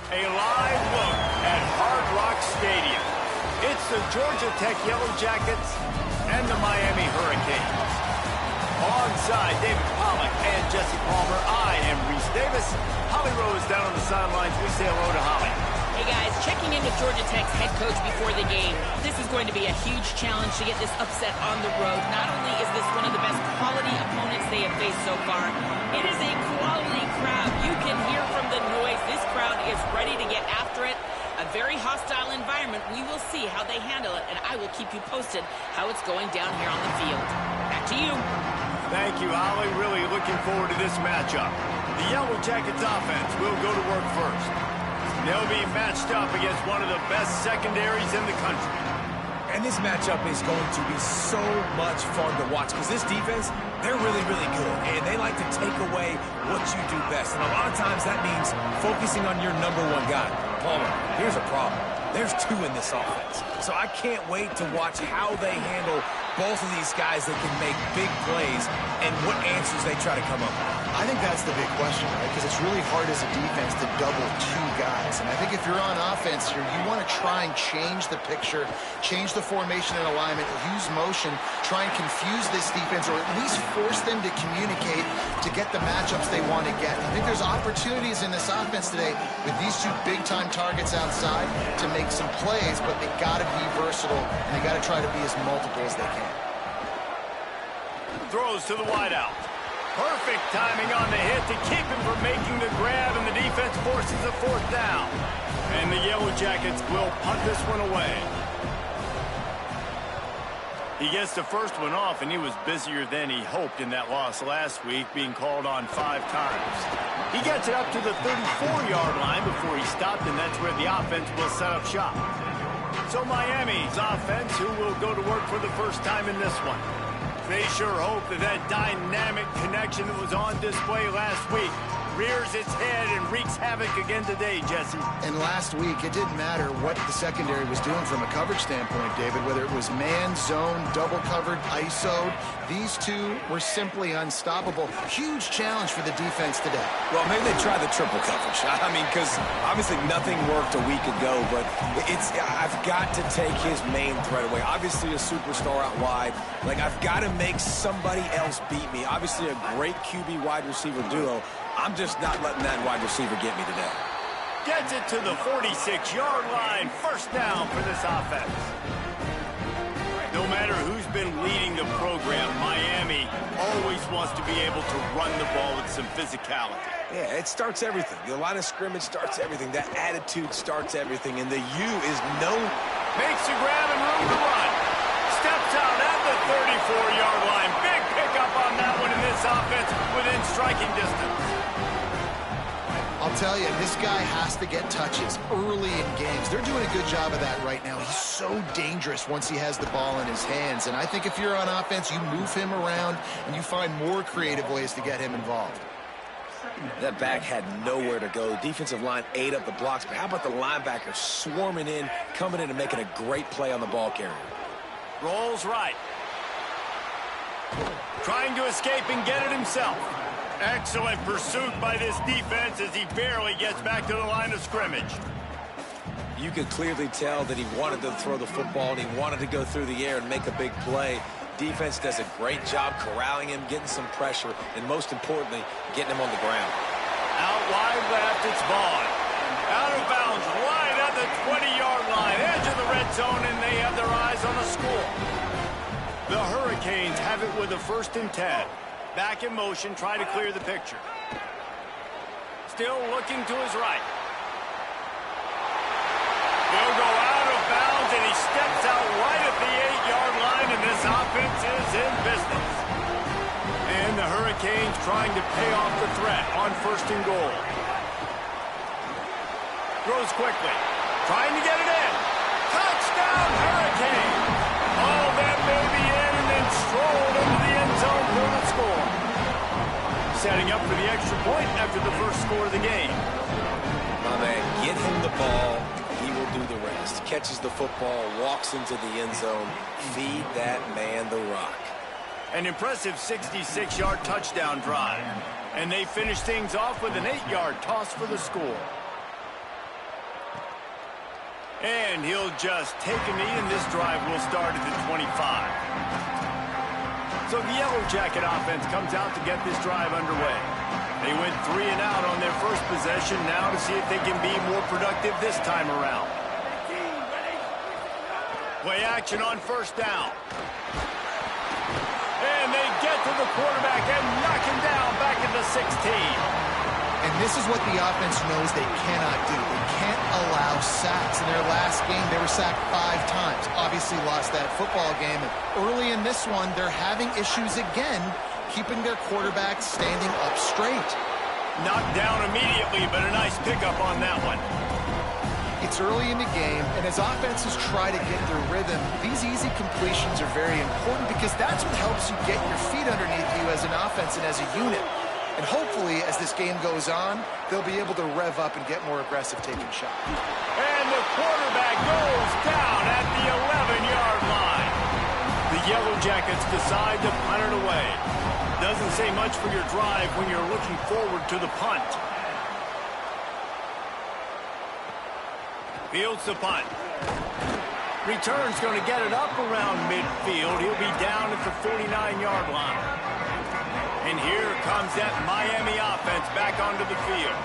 A live look at Hard Rock Stadium. It's the Georgia Tech Yellow Jackets and the Miami Hurricanes. Alongside David Pollack and Jesse Palmer, I am Reese Davis. Holly Rose down on the sidelines. We say hello to Holly. Hey guys, checking in with Georgia Tech's head coach before the game. This is going to be a huge challenge to get this upset on the road. Not only is this one of the best quality opponents they have faced so far, it is a quality crowd. You can hear from the noise. This crowd is ready to get after it. A very hostile environment. We will see how they handle it, and I will keep you posted how it's going down here on the field. Back to you. Thank you, Holly. Really looking forward to this matchup. The Yellow Jackets offense will go to work first. They'll be matched up against one of the best secondaries in the country. And this matchup is going to be so much fun to watch because this defense, they're really, really good. And they like to take away what you do best. And a lot of times that means focusing on your number one guy. Palmer, here's a problem. There's two in this offense. So I can't wait to watch how they handle both of these guys that can make big plays and what answers they try to come up with. I think that's the big question, right? Because it's really hard as a defense to double two guys. And I think if you're on offense here, you want to try and change the picture, change the formation and alignment, use motion, try and confuse this defense, or at least force them to communicate to get the matchups they want to get. I think there's opportunities in this offense today with these two big-time targets outside to make some plays, but they got to be versatile, and they got to try to be as multiple as they can. Throws to the wideout. Perfect timing on the hit to keep him from making the grab, and the defense forces a fourth down. And the Yellow Jackets will punt this one away. He gets the first one off, and he was busier than he hoped in that loss last week, being called on 5 times. He gets it up to the 34-yard line before he stopped, and that's where the offense will set up shop. So Miami's offense, who will go to work for the first time in this one. They sure hope that that dynamic connection that was on display last week rears its head and wreaks havoc again today, Jesse. And last week, it didn't matter what the secondary was doing from a coverage standpoint, David, whether it was man, zone, double covered, ISO'd. These two were simply unstoppable. Huge challenge for the defense today. Well, maybe they try the triple coverage. I mean, because obviously nothing worked a week ago, but I've got to take his main threat away. Obviously a superstar out wide. Like, I've got to make somebody else beat me. Obviously a great QB wide receiver duo. I'm just not letting that wide receiver get me today. Gets it to the 46-yard line. First down for this offense. No matter who's been leading the program, Miami always wants to be able to run the ball with some physicality. Yeah, it starts everything. The line of scrimmage starts everything. That attitude starts everything. And the U is no... Makes the grab and room to run. Steps out at the 34-yard line. Big pickup on that one in this offense within striking distance. I'll tell you, this guy has to get touches early in games. They're doing a good job of that right now. He's so dangerous once he has the ball in his hands. And I think if you're on offense, you move him around and you find more creative ways to get him involved. That back had nowhere to go. The defensive line ate up the blocks, but how about the linebacker swarming in, coming in and making a great play on the ball carrier? Rolls right. Trying to escape and get it himself. Excellent pursuit by this defense as he barely gets back to the line of scrimmage. You could clearly tell that he wanted to throw the football and he wanted to go through the air and make a big play. Defense does a great job corralling him, getting some pressure, and most importantly, getting him on the ground. Out wide left, it's Vaughn. Out of bounds, right at the 20-yard line, edge of the red zone, and they have their eyes on the score. The Hurricanes have it with a 1st and 10. Back in motion, try to clear the picture. Still looking to his right. He'll go out of bounds, and he steps out right at the 8-yard line, and this offense is in business. And the Hurricanes trying to pay off the threat on 1st and goal. Throws quickly. Trying to get it in. Touchdown, Hurricane! Oh, that may be in, and then strolled into the end zone for the score. Setting up for the extra point after the first score of the game. My man, get him the ball. He will do the rest. Catches the football, walks into the end zone. Feed that man the rock. An impressive 66-yard touchdown drive. And they finish things off with an 8-yard toss for the score. And he'll just take a knee, and this drive will start at the 25. So the Yellow Jacket offense comes out to get this drive underway. They went 3 and out on their first possession, now to see if they can be more productive this time around. Play action on first down. And they get to the quarterback and knock him down back at the 16. And this is what the offense knows they cannot do. They can't allow sacks. In their last game, they were sacked 5 times. Obviously lost that football game. And early in this one, they're having issues again, keeping their quarterback standing up straight. Knocked down immediately, but a nice pickup on that one. It's early in the game, and as offenses try to get their rhythm, these easy completions are very important because that's what helps you get your feet underneath you as an offense and as a unit. And hopefully, as this game goes on, they'll be able to rev up and get more aggressive taking shots. And the quarterback goes down at the 11-yard line. The Yellow Jackets decide to punt it away. Doesn't say much for your drive when you're looking forward to the punt. Fields the punt. Return's going to get it up around midfield. He'll be down at the 49-yard line. And here comes that Miami offense back onto the field.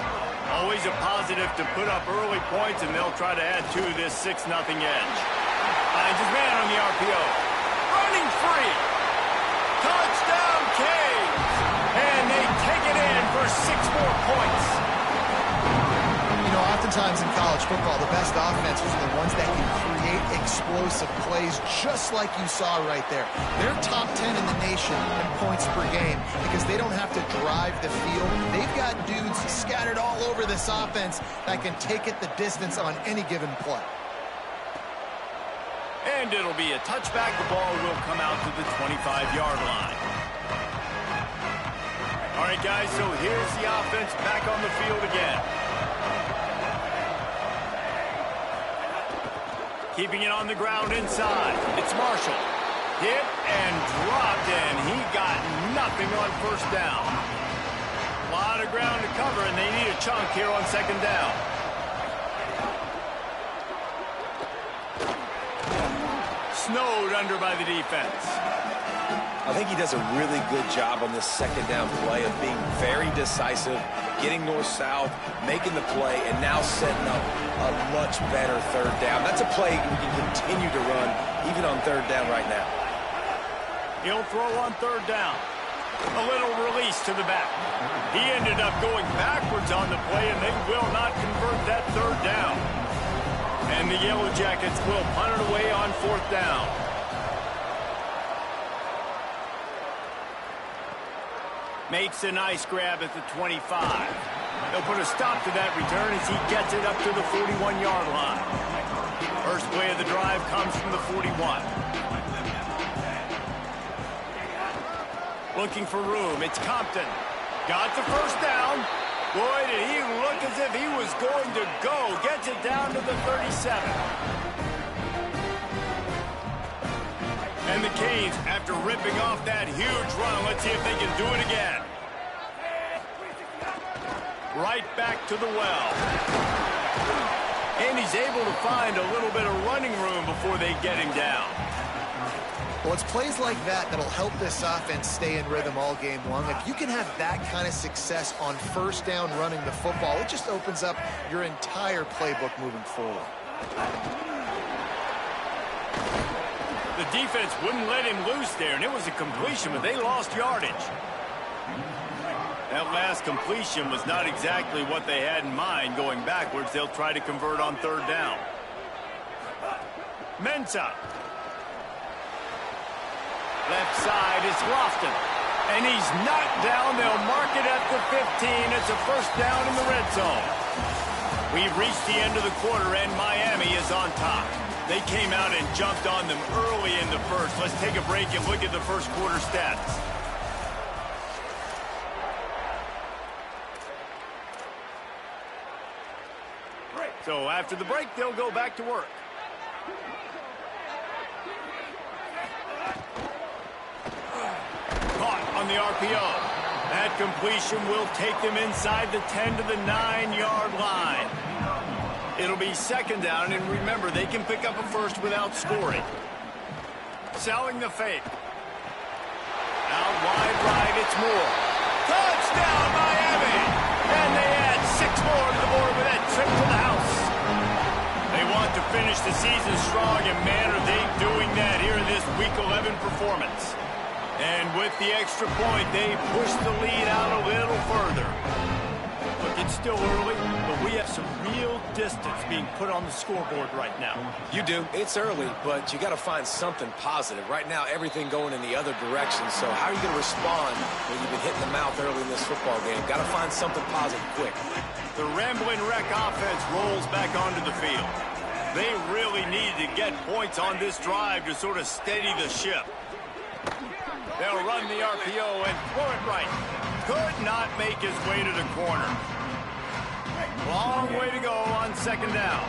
Always a positive to put up early points, and they'll try to add to this 6-0 edge. Finds his man on the RPO. Running free. Touchdown, Canes. And they take it in for 6 more points. You know, oftentimes in college football, the best offenses are the ones that can create explosive plays just like you saw right there. They're top 10 in the nation in points per game because they don't have to drive the field. They've got dudes scattered all over this offense that can take it the distance on any given play. And it'll be a touchback. The ball will come out to the 25-yard line. All right, guys, so here's the offense back on the field again. Keeping it on the ground inside. It's Marshall. Hit and dropped, and he got nothing on first down. A lot of ground to cover, and they need a chunk here on second down. Snowed under by the defense. I think he does a really good job on this second down play of being very decisive, getting north-south, making the play, and now setting up a much better third down. That's a play we can continue to run even on third down right now. He'll throw on third down. A little release to the back. He ended up going backwards on the play, and they will not convert that third down. And the Yellow Jackets will punt it away on fourth down. Makes a nice grab at the 25. They'll put a stop to that return as he gets it up to the 41-yard line. First play of the drive comes from the 41. Looking for room. It's Compton. Got the first down. Boy, did he look as if he was going to go. Gets it down to the 37. And the Canes, after ripping off that huge run, let's see if they can do it again. Right back to the well. And he's able to find a little bit of running room before they get him down. Well, it's plays like that that'll help this offense stay in rhythm all game long. If you can have that kind of success on first down running the football, it just opens up your entire playbook moving forward. The defense wouldn't let him loose there, and it was a completion, but they lost yardage. That last completion was not exactly what they had in mind. Going backwards, they'll try to convert on third down. Mensah. Left side is Lofton. And he's knocked down. They'll mark it at the 15. It's a first down in the red zone. We've reached the end of the quarter, and Miami is on top. They came out and jumped on them early in the first. Let's take a break and look at the first quarter stats. So after the break, they'll go back to work. Caught on the RPO. That completion will take them inside the 10 to the 9-yard line. It'll be second down, and remember, they can pick up a first without scoring. Selling the fake. Out wide right, it's Moore. Touchdown, Miami! And they add 6 more to the board with that trip to the house. They want to finish the season strong, and man, are they doing that here in this Week 11 performance. And with the extra point, they push the lead out a little further. Look, it's still early, but we have some real distance being put on the scoreboard right now. You do. It's early, but you got to find something positive. Right now, everything going in the other direction. So how are you going to respond when you've been hit in the mouth early in this football game? Got to find something positive quick. The Ramblin' Wreck offense rolls back onto the field. They really need to get points on this drive to sort of steady the ship. They'll run the RPO and throw it right. Could not make his way to the corner. Long way to go on second down.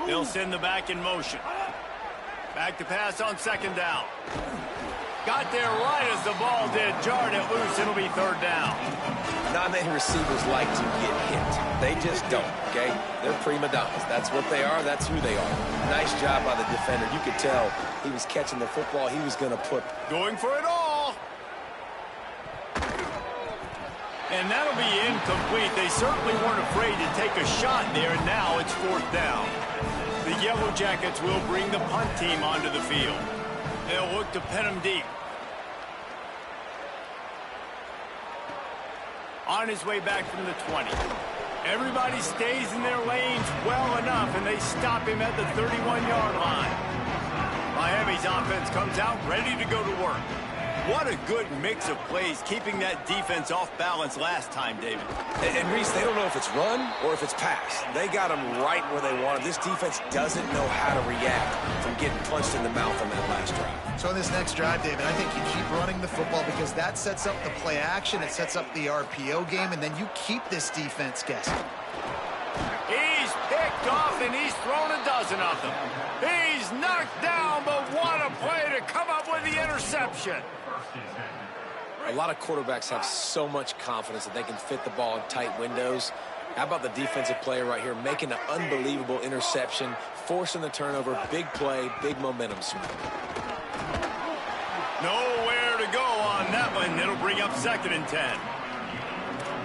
They'll send the back in motion. Back to pass on second down. Got there right as the ball did. Jarred it loose. It'll be third down. Not many receivers like to get hit. They just don't, okay? They're prima donnas. That's what they are. That's who they are. Nice job by the defender. You could tell he was catching the football. He was going to put... Going for it all. And that'll be incomplete. They certainly weren't afraid to take a shot there, and now it's fourth down. The Yellow Jackets will bring the punt team onto the field. They'll look to pin him deep. On his way back from the 20. Everybody stays in their lanes well enough, and they stop him at the 31-yard line. Miami's offense comes out ready to go to work. What a good mix of plays, keeping that defense off balance last time, David. And Reese, they don't know if it's run or if it's pass. They got them right where they want it. This defense doesn't know how to react from getting punched in the mouth on that last drive. So in this next drive, David, I think you keep running the football because that sets up the play action, it sets up the RPO game, and then you keep this defense guessing. He's picked off, and he's thrown a dozen of them. He's knocked down, but what a play to come up with the interception. A lot of quarterbacks have so much confidence that they can fit the ball in tight windows. How about the defensive player right here making an unbelievable interception, forcing the turnover, big play, big momentum swing. Nowhere to go on that one. It'll bring up second and 10.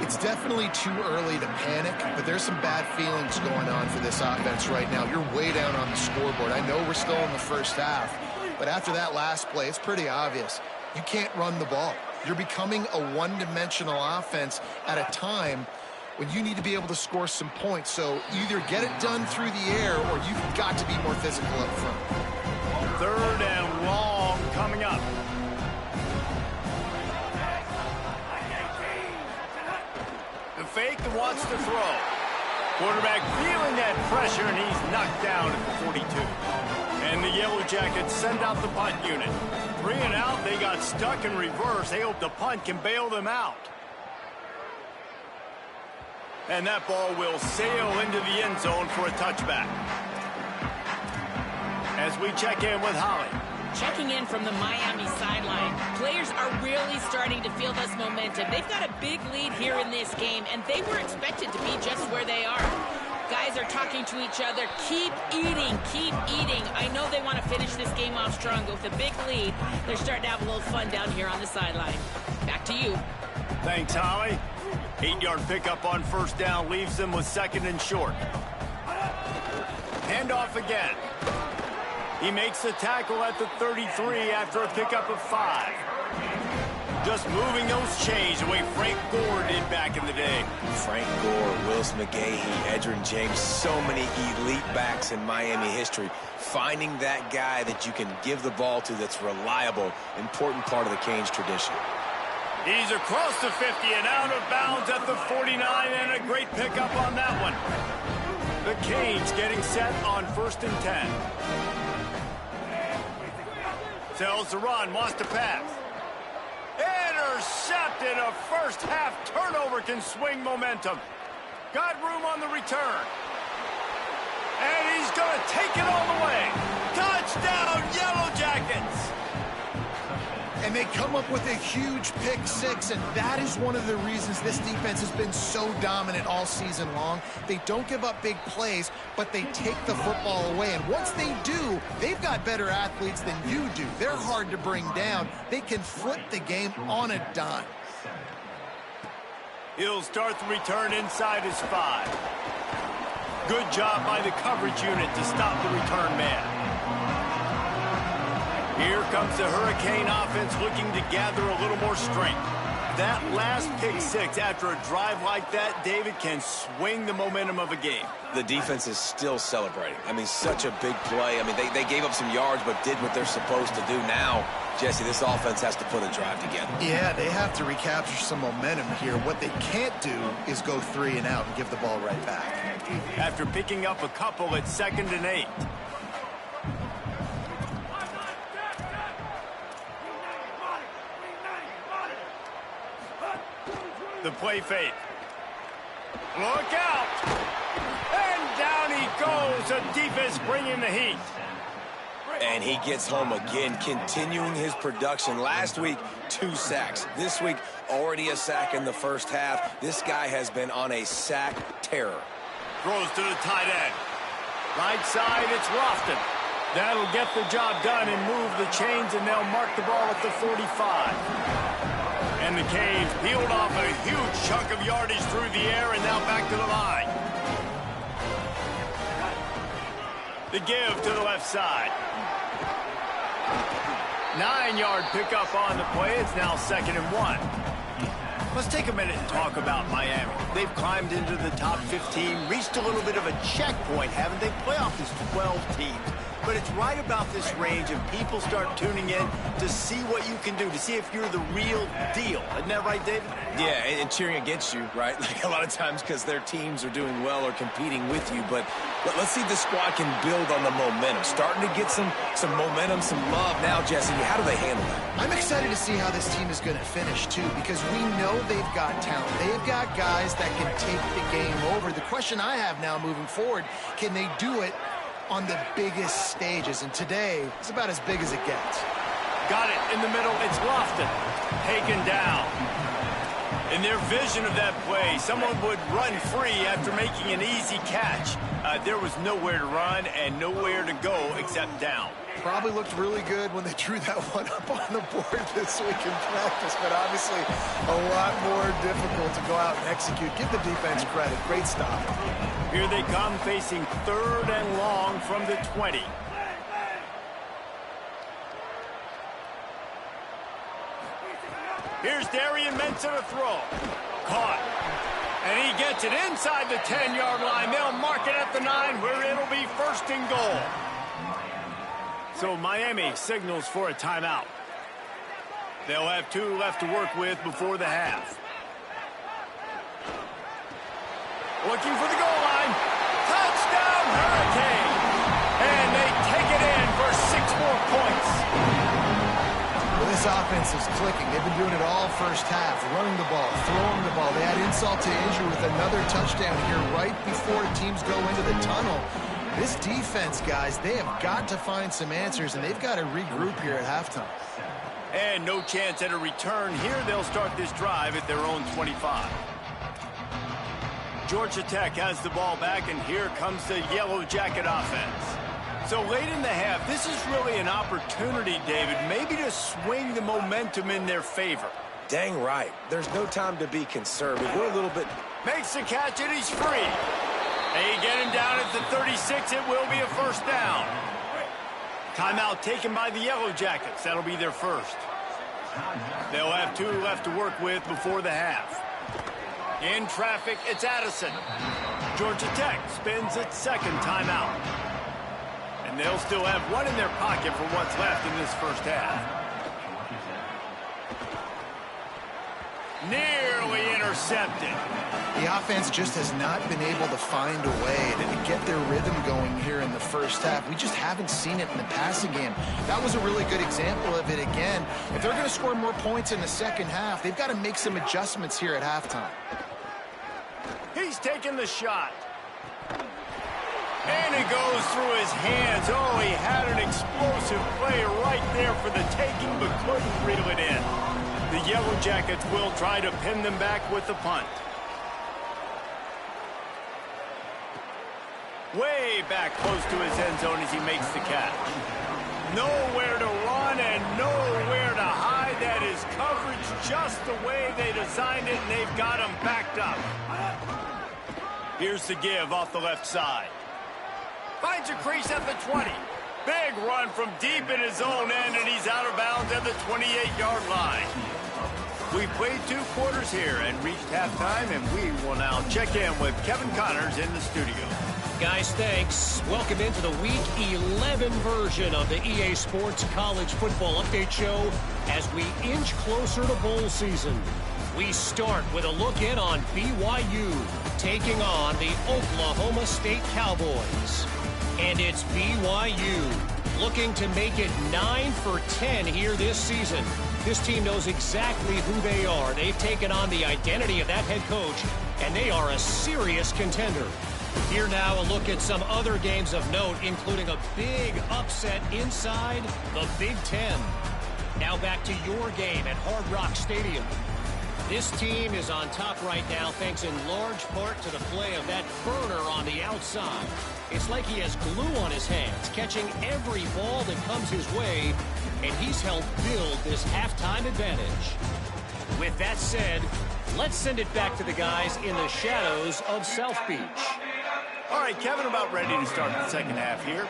It's definitely too early to panic, but there's some bad feelings going on for this offense right now. You're way down on the scoreboard. I know we're still in the first half, but after that last play, it's pretty obvious. You can't run the ball. You're becoming a one-dimensional offense at a time when you need to be able to score some points. So either get it done through the air or you've got to be more physical up front. Third and long coming up. The fake that wants to throw. Quarterback feeling that pressure, and he's knocked down at the 42. And the Yellow Jackets send out the punt unit. 3 and out, they got stuck in reverse. They hope the punt can bail them out. And that ball will sail into the end zone for a touchback. As we check in with Holly. Checking in from the Miami sideline. Players are really starting to feel this momentum. They've got a big lead here in this game, and they were expected to be just where they are. Guys are talking to each other. Keep eating, keep eating. I know they want to finish this game off strong, but with a big lead, they're starting to have a little fun down here on the sideline. Back to you. Thanks, Holly. 8-yard pickup on first down leaves them with second and short. Handoff again. He makes the tackle at the 33 after a pickup of 5. Just moving those chains the way Frank Gore did back in the day. Frank Gore, Willis McGahee, Edgerrin James, so many elite backs in Miami history. Finding that guy that you can give the ball to that's reliable, important part of the Canes tradition. He's across the 50 and out of bounds at the 49, and a great pickup on that one. The Canes getting set on first and 10. Tells the run, wants to pass. Intercepted. A first half turnover can swing momentum. Got room on the return. And he's going to take it all the way. Touchdown, Yellow Jackets. And they come up with a huge pick six, and that is one of the reasons this defense has been so dominant all season long. They don't give up big plays, but they take the football away. And once they do, they've got better athletes than you do. They're hard to bring down. They can flip the game on a dime. He'll start the return inside his 5. Good job by the coverage unit to stop the return man. Here comes the Hurricane offense looking to gather a little more strength. That last pick six after a drive like that, David, can swing the momentum of a game. The defense is still celebrating. I mean, such a big play. I mean, they gave up some yards but did what they're supposed to do. Now, Jesse, this offense has to put a drive together. Yeah, they have to recapture some momentum here. What they can't do is go 3 and out and give the ball right back. After picking up a couple at 2nd and 8. The play fake. Look out! And down he goes. The defense bringing the heat. And he gets home again, continuing his production. Last week, 2 sacks. This week, already a sack in the first half. This guy has been on a sack terror. Throws to the tight end. Right side, it's Lofton. That'll get the job done and move the chains, and they'll mark the ball at the 45. And the Canes peeled off a huge chunk of yardage through the air and now back to the line. The give to the left side. 9-yard pickup on the play. It's now 2nd and 1. Let's take a minute and talk about Miami. They've climbed into the top 15, reached a little bit of a checkpoint, haven't they? Playoff is 12 teams. But it's right about this range, and people start tuning in to see what you can do, to see if you're the real deal. Isn't that right, David? Yeah, and cheering against you, right? Like a lot of times because their teams are doing well or competing with you. But let's see if the squad can build on the momentum. Starting to get some momentum, some love. Now, Jesse, how do they handle that? I'm excited to see how this team is going to finish, too, because we know they've got talent. They've got guys that can take the game over. The question I have now moving forward, can they do it on the biggest stages? And today, it's about as big as it gets. Got it in the middle. It's Lofton. Taken down. In their vision of that play, someone would run free after making an easy catch. There was nowhere to run and nowhere to go except down. Probably looked really good when they drew that one up on the board this week in practice, but obviously a lot more difficult to go out and execute. Give the defense credit. Great stop. Here they come, facing 3rd and long from the 20. Here's Darian Mensah to throw. Caught. And he gets it inside the 10-yard line. They'll mark it at the 9, where it'll be 1st and goal. So Miami signals for a timeout. They'll have 2 left to work with before the half. Looking for the goal line. Touchdown, Hurricane! And they take it in for 6 more points. Well, this offense is clicking. They've been doing it all first half, running the ball, throwing the ball. They had insult to injury with another touchdown here right before teams go into the tunnel. This defense, guys, they have got to find some answers, and they've got to regroup here at halftime. And no chance at a return here. They'll start this drive at their own 25. Georgia Tech has the ball back, and here comes the Yellow Jacket offense. So late in the half, this is really an opportunity, David, maybe to swing the momentum in their favor. Dang right. There's no time to be conservative. We're a little bit... Makes the catch, and he's free. They get him down at the 36. It will be a 1st down. Timeout taken by the Yellow Jackets. That'll be their 1st. They'll have 2 left to work with before the half. In traffic, it's Addison. Georgia Tech spins its 2nd timeout. And they'll still have 1 in their pocket for what's left in this first half. Nearly intercepted. The offense just has not been able to find a way to get their rhythm going here in the first half. We just haven't seen it in the passing game. That was a really good example of it again. If they're going to score more points in the second half, they've got to make some adjustments here at halftime. He's taking the shot. And it goes through his hands. Oh, he had an explosive play right there for the taking, but couldn't reel it in. The Yellow Jackets will try to pin them back with the punt. Way back close to his end zone as he makes the catch. Nowhere to run and nowhere to hide. That is coverage just the way they designed it, and they've got him backed up. Here's the give off the left side. Finds a crease at the 20. Big run from deep in his own end, and he's out of bounds at the 28-yard line. We've played 2 quarters here and reached halftime, and we will now check in with Kevin Connors in the studio. Guys, thanks. Welcome into the Week 11 version of the EA Sports College Football Update Show as we inch closer to bowl season. We start with a look in on BYU taking on the Oklahoma State Cowboys. And it's BYU looking to make it 9 for 10 here this season. This team knows exactly who they are. They've taken on the identity of that head coach, and they are a serious contender. Here now a look at some other games of note, including a big upset inside the Big Ten. Now back to your game at Hard Rock Stadium. This team is on top right now thanks in large part to the play of that burner on the outside. It's like he has glue on his hands, catching every ball that comes his way, and he's helped build this halftime advantage. With that said, let's send it back to the guys in the shadows of South Beach. All right, Kevin, about ready to start the second half here.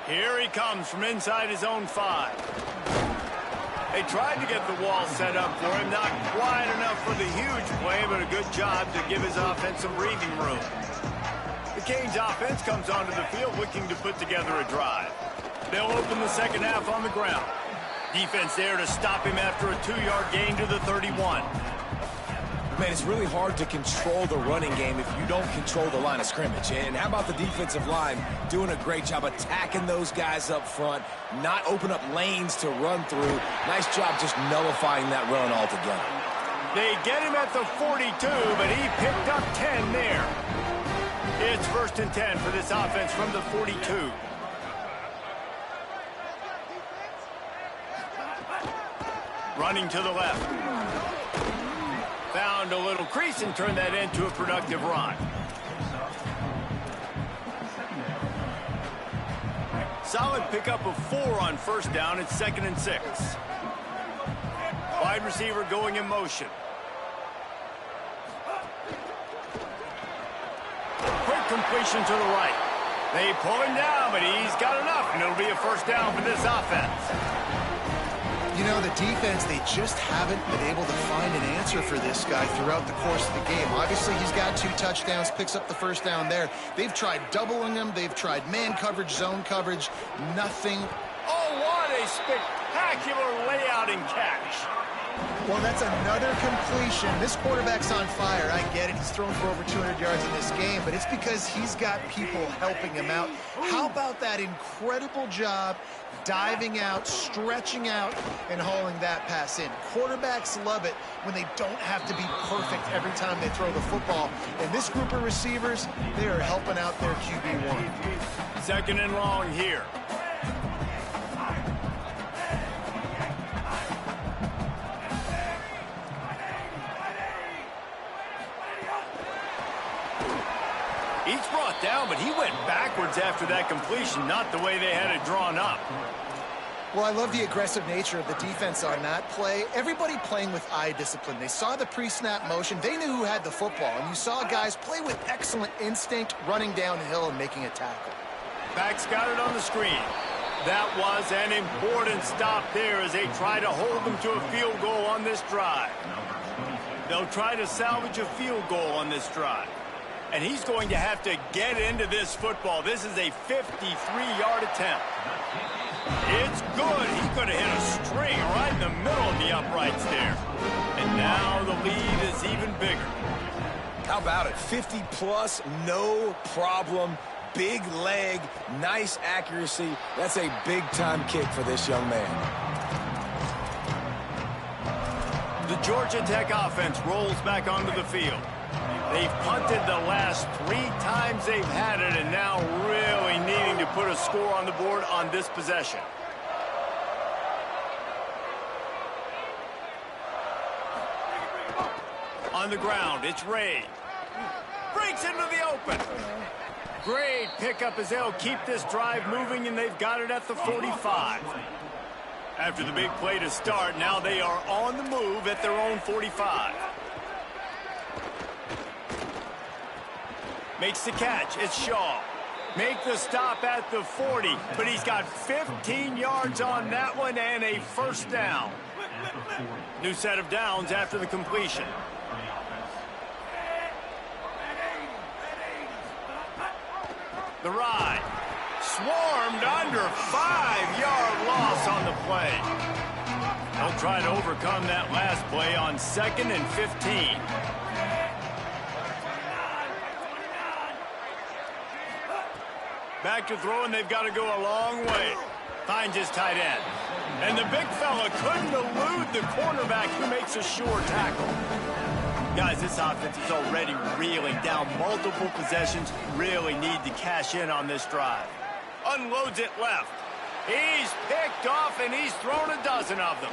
Here he comes from inside his own 5. They tried to get the wall set up for him. Not quite enough for the huge play, but a good job to give his offense some breathing room. The Canes offense comes onto the field looking to put together a drive. They'll open the second half on the ground. Defense there to stop him after a 2-yard gain to the 31. Man, it's really hard to control the running game if you don't control the line of scrimmage. And how about the defensive line doing a great job attacking those guys up front, not open up lanes to run through. Nice job just nullifying that run altogether. They get him at the 42, but he picked up 10 there. It's 1st and 10 for this offense from the 42. Running to the left. Found a little crease and turned that into a productive run. Solid pickup of 4 on 1st down. It's 2nd and 6. Wide receiver going in motion. Quick completion to the right. They pull him down, but he's got enough, and it'll be a 1st down for this offense. You know, the defense, they just haven't been able to find an answer for this guy throughout the course of the game. Obviously, he's got 2 touchdowns, picks up the 1st down there. They've tried doubling him. They've tried man coverage, zone coverage. Nothing. Oh, what a spectacular layout and catch. Well, that's another completion. This quarterback's on fire. I get it. He's thrown for over 200 yards in this game, but it's because he's got people helping him out. How about that incredible job diving out, stretching out, and hauling that pass in? Quarterbacks love it when they don't have to be perfect every time they throw the football. And this group of receivers, they are helping out their QB1. 2nd and long here. He's brought down, but he went backwards after that completion, not the way they had it drawn up. Well, I love the aggressive nature of the defense on that play. Everybody playing with eye discipline. They saw the pre-snap motion. They knew who had the football, and you saw guys play with excellent instinct, running downhill and making a tackle. Back's got it on the screen. That was an important stop there as they try to hold them to a field goal on this drive. They'll try to salvage a field goal on this drive. And he's going to have to get into this football. This is a 53-yard attempt. It's good. He could have hit a string right in the middle of the uprights there. And now the lead is even bigger. How about it? 50-plus, no problem. Big leg, nice accuracy. That's a big-time kick for this young man. The Georgia Tech offense rolls back onto the field. They've punted the last 3 times they've had it, and now really needing to put a score on the board on this possession. On the ground, it's Ray. Breaks into the open. Great pickup as they'll keep this drive moving, and they've got it at the 45. After the big play to start, now they are on the move at their own 45. Makes the catch. It's Shaw. Make the stop at the 40, but he's got 15 yards on that one and a first down. New set of downs after the completion. The ride. Swarmed under, 5-yard loss on the play. They'll try to overcome that last play on 2nd and 15. Back to throw, and they've got to go a long way. Finds his tight end. And the big fella couldn't elude the cornerback who makes a sure tackle. Guys, this offense is already reeling down multiple possessions. Really need to cash in on this drive. Unloads it left. He's picked off, and he's thrown a dozen of them.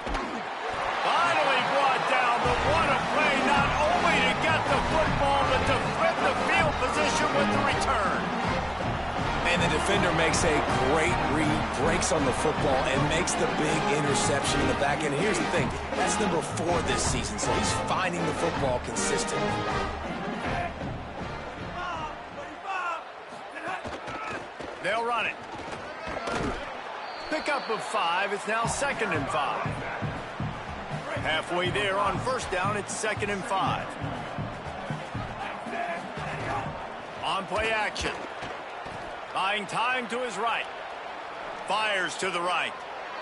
Finally brought down, but what a play, not only to get the football, but to flip the field position with the return. And the defender makes a great read, breaks on the football, and makes the big interception in the back end. Here's the thing, that's number 4 this season, so he's finding the football consistently. They'll run it. Pickup of 5. It's now 2nd and 5. Halfway there on first down, it's 2nd and 5. On play action. Buying time to his right. Fires to the right.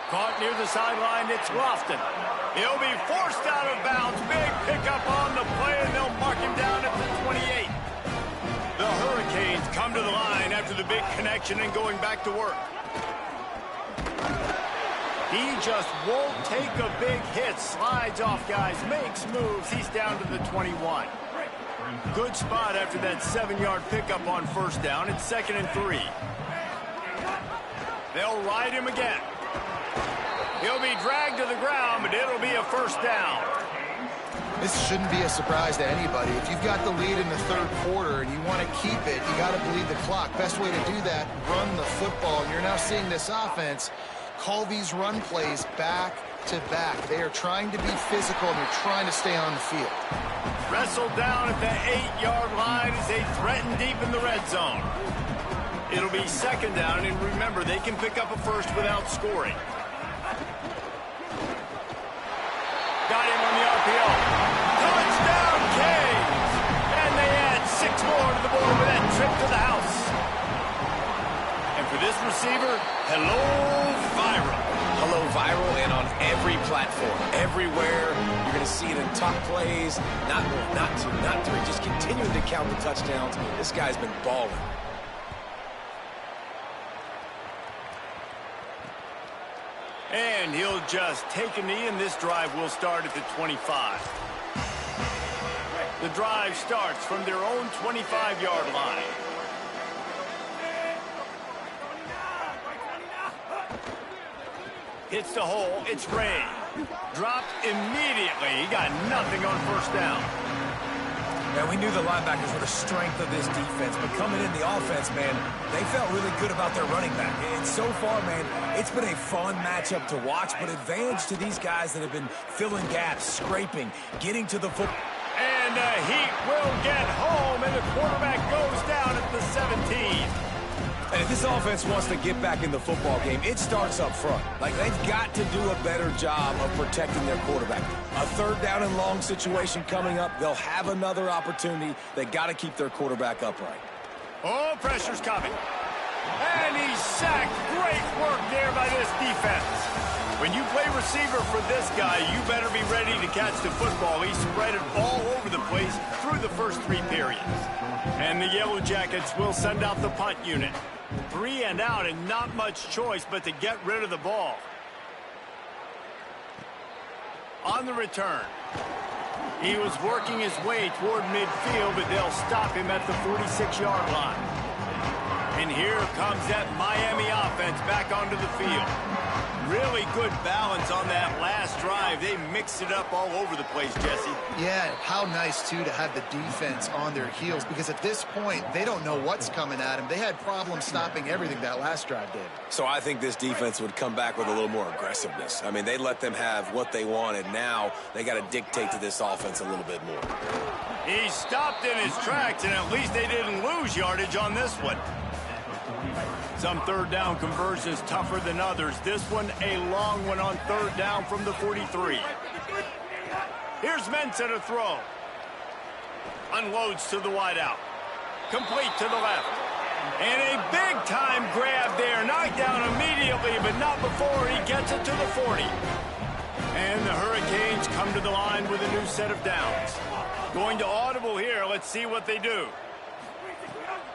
Caught near the sideline, it's Lofton. He'll be forced out of bounds. Big pickup on the play, and they'll mark him down at the 28. The Hurricanes come to the line after the big connection and going back to work. He just won't take a big hit. Slides off guys, makes moves. He's down to the 21. Good spot after that 7-yard pickup on first down. It's 2nd and 3. They'll ride him again. He'll be dragged to the ground, but it'll be a first down. This shouldn't be a surprise to anybody. If you've got the lead in the 3rd quarter and you want to keep it, you got to bleed the clock. Best way to do that, run the football. And you're now seeing this offense call these run plays back to back. They are trying to be physical, and they're trying to stay on the field. Wrestled down at the 8-yard line as they threaten deep in the red zone. It'll be 2nd down, and remember, they can pick up a first without scoring. Got him on the RPO. Touchdown, Canes! And they add 6 more to the board with that trip to the house. And for this receiver, hello, viral. Hello, viral, and on every platform, everywhere. You're going to see it in top plays, not three, just continuing to count the touchdowns. This guy's been balling. And he'll just take a knee, and this drive will start at the 25. The drive starts from their own 25-yard line. Hits the hole. It's Ray. Dropped immediately. He got nothing on first down. Yeah, we knew the linebackers were the strength of this defense, but coming in the offense, man, they felt really good about their running back. And so far, man, it's been a fun matchup to watch, but advantage to these guys that have been filling gaps, scraping, getting to the football. And Heat will get home, and the quarterback goes down at the 17. And if this offense wants to get back in the football game, it starts up front. Like, they've got to do a better job of protecting their quarterback. A 3rd down and long situation coming up. They'll have another opportunity. They got to keep their quarterback upright. Oh, pressure's coming. And he's sacked. Great work there by this defense. When you play receiver for this guy, you better be ready to catch the football. He spread it all over the place through the first 3 periods. And the Yellow Jackets will send out the punt unit. 3 and out, and not much choice but to get rid of the ball. on the return. He was working his way toward midfield, but they'll stop him at the 46-yard line. And here comes that Miami offense back onto the field. Really good balance on that last drive. They mixed it up all over the place, Jesse. Yeah, how nice, too, to have the defense on their heels, because at this point, they don't know what's coming at them. They had problems stopping everything that last drive did. So I think this defense would come back with a little more aggressiveness. I mean, they let them have what they wanted. Now they got to dictate to this offense a little bit more. He stopped in his tracks, and at least they didn't lose yardage on this one. Some third down conversions tougher than others. This one a long one on third down from the 43. Here's Mensah to throw. Unloads to the wideout. Complete to the left. And a big-time grab there. Knocked down immediately, but not before he gets it to the 40. And the Hurricanes come to the line with a new set of downs. Going to audible here. Let's see what they do.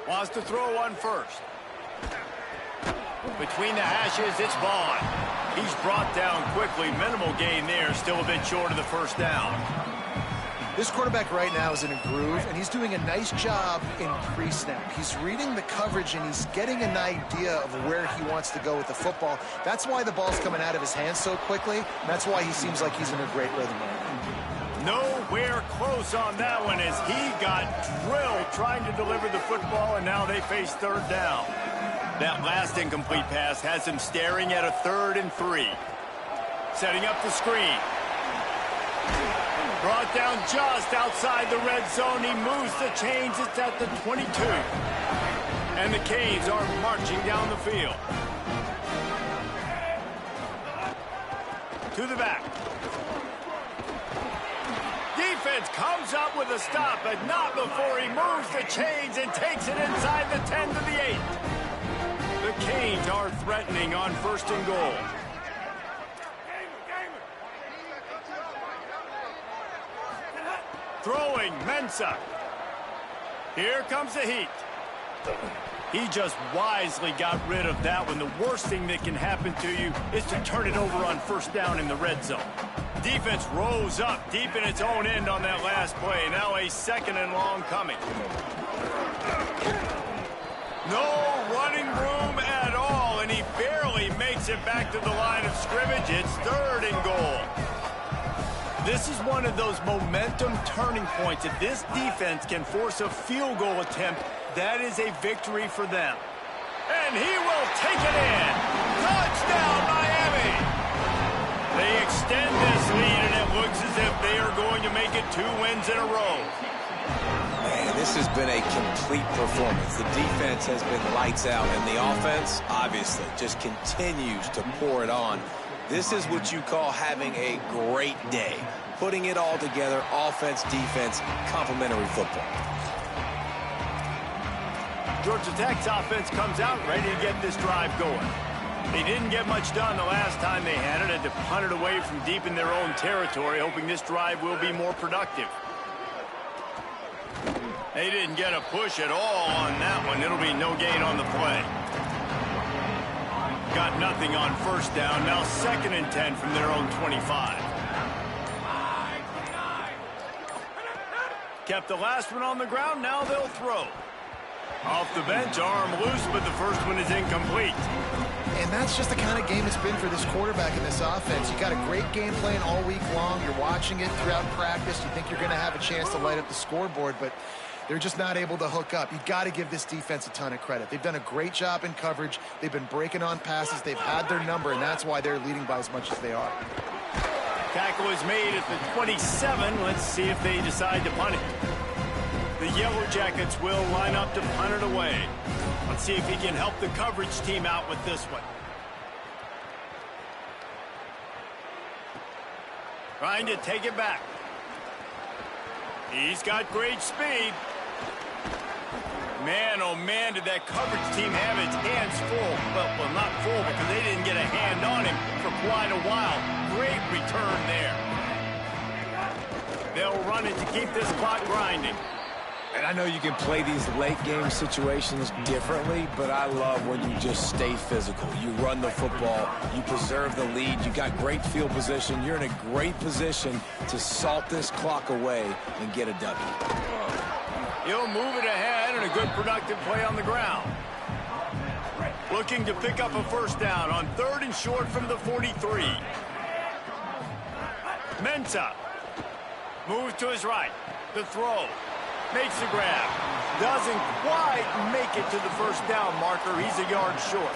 Wants to throw one first. Between the hashes, it's Vaughn. He's brought down quickly. Minimal gain there. Still a bit short of the first down. This quarterback right now is in a groove, and he's doing a nice job in pre-snap. He's reading the coverage, and he's getting an idea of where he wants to go with the football. That's why the ball's coming out of his hands so quickly, and that's why he seems like he's in a great rhythm right now. Nowhere close on that one as he got drilled trying to deliver the football, and now they face third down. That last incomplete pass has him staring at a 3rd and 3. Setting up the screen. Brought down just outside the red zone. He moves the chains. It's at the 22. And the Canes are marching down the field. To the back. Defense comes up with a stop, but not before he moves the chains and takes it inside the 10 to the 8. The Canes are threatening on 1st and goal. Throwing, Mensah. Here comes the heat. He just wisely got rid of that one. The worst thing that can happen to you is to turn it over on 1st down in the red zone. Defense rose up deep in its own end on that last play. Now a 2nd and long coming. No running room at all, and he barely makes it back to the line of scrimmage. It's 3rd and goal. This is one of those momentum turning points. If this defense can force a field goal attempt, that is a victory for them. And he will take it in. Touchdown, Miami! They extend this lead, and it looks as if they are going to make it 2 wins in a row. Man, this has been a complete performance. The defense has been lights out, and the offense, obviously, just continues to pour it on. This is what you call having a great day. Putting it all together, offense, defense, complementary football. Georgia Tech's offense comes out ready to get this drive going. They didn't get much done the last time they had to punt it away from deep in their own territory, hoping this drive will be more productive. They didn't get a push at all on that one. It'll be no gain on the play. Got nothing on 1st down. Now 2nd and 10 from their own 25. Kept the last one on the ground. Now they'll throw. Off the bench, arm loose, but the first one is incomplete. And that's just the kind of game it's been for this quarterback in this offense. You got a great game plan all week long. You're watching it throughout practice. You think you're going to have a chance to light up the scoreboard, but they're just not able to hook up. You got to give this defense a ton of credit. They've done a great job in coverage. They've been breaking on passes. They've had their number, and that's why they're leading by as much as they are. Tackle is made at the 27. Let's see if they decide to punt it. The Yellow Jackets will line up to punt it away. Let's see if he can help the coverage team out with this one. Trying to take it back. He's got great speed. Man, oh man, did that coverage team have its hands full. Well, not full because they didn't get a hand on him for quite a while. Great return there. They'll run it to keep this clock grinding. And I know you can play these late-game situations differently, but I love when you just stay physical. You run the football, you preserve the lead, you got great field position, you're in a great position to salt this clock away and get a W. He'll move it ahead and a good productive play on the ground. Looking to pick up a first down on 3rd and short from the 43. Mensah moves to his right. The throw. Makes the grab. Doesn't quite make it to the first down marker. He's a yard short.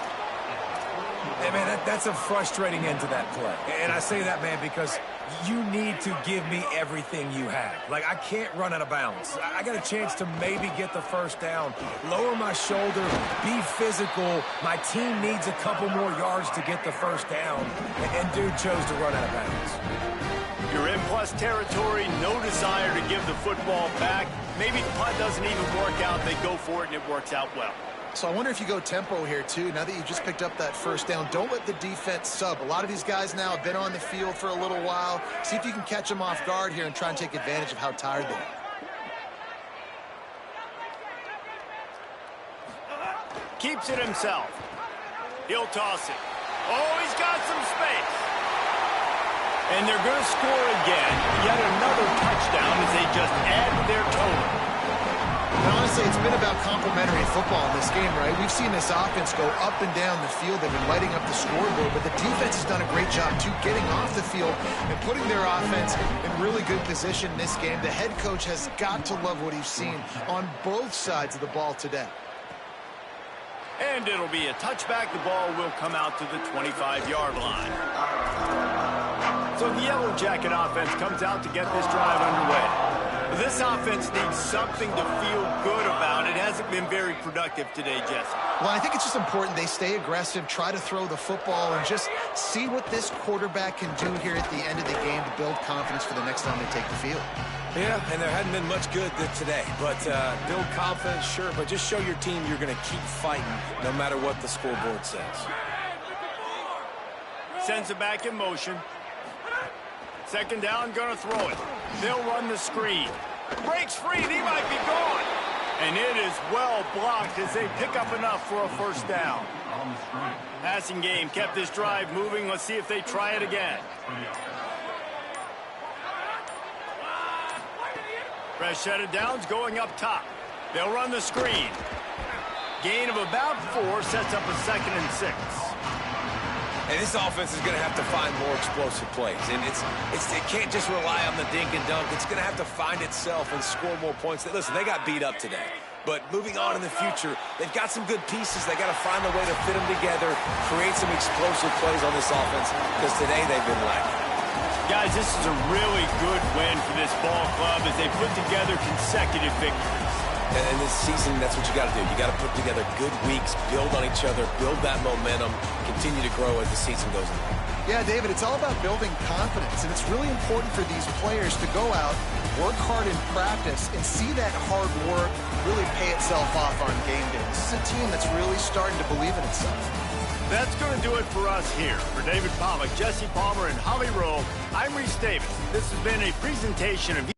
Hey, man, that's a frustrating end to that play. And I say that, man, because you need to give me everything you have. Like, I can't run out of bounds. I got a chance to maybe get the first down, lower my shoulder, be physical. My team needs a couple more yards to get the first down. And dude chose to run out of bounds. You're in plus territory, no desire to give the football back. Maybe the punt doesn't even work out. They go for it, and it works out well. So I wonder if you go tempo here, too. Now that you just picked up that first down, don't let the defense sub. A lot of these guys now have been on the field for a little while. See if you can catch them off guard here and try and take advantage of how tired they are. Keeps it himself. He'll toss it. Oh, he's got some space. And they're going to score again. Yet another touchdown as they just add to their total. And honestly, it's been about complementary football in this game, right? We've seen this offense go up and down the field. They've been lighting up the scoreboard, but the defense has done a great job, too, getting off the field and putting their offense in really good position in this game. The head coach has got to love what he's seen on both sides of the ball today. And it'll be a touchback. The ball will come out to the 25-yard line. So the Yellow Jacket offense comes out to get this drive underway. This offense needs something to feel good about. It hasn't been very productive today, Jesse. Well, I think it's just important they stay aggressive, try to throw the football, and just see what this quarterback can do here at the end of the game to build confidence for the next time they take the field. Yeah, and there hadn't been much good today. But build confidence, sure, but just show your team you're going to keep fighting no matter what the scoreboard says. Sends it back in motion. Second down, going to throw it. They'll run the screen. Breaks free, and he might be gone. And it is well blocked as they pick up enough for a first down. Passing game kept this drive moving. Let's see if they try it again. Fresh set of downs going up top. They'll run the screen. Gain of about 4 sets up a 2nd and 6. And this offense is going to have to find more explosive plays. And it can't just rely on the dink and dunk. It's going to have to find itself and score more points. Listen, they got beat up today. But moving on in the future, they've got some good pieces. They got to find a way to fit them together, create some explosive plays on this offense, because today they've been lacking. Guys, this is a really good win for this ball club as they put together consecutive victories. And this season, that's what you got to do. You got to put together good weeks, build on each other, build that momentum, continue to grow as the season goes on. Yeah, David, it's all about building confidence, and it's really important for these players to go out, work hard in practice, and see that hard work really pay itself off on game day. This is a team that's really starting to believe in itself. That's going to do it for us here. For David Pollack, Jesse Palmer, and Holly Rowe, I'm Reese Davis. This has been a presentation of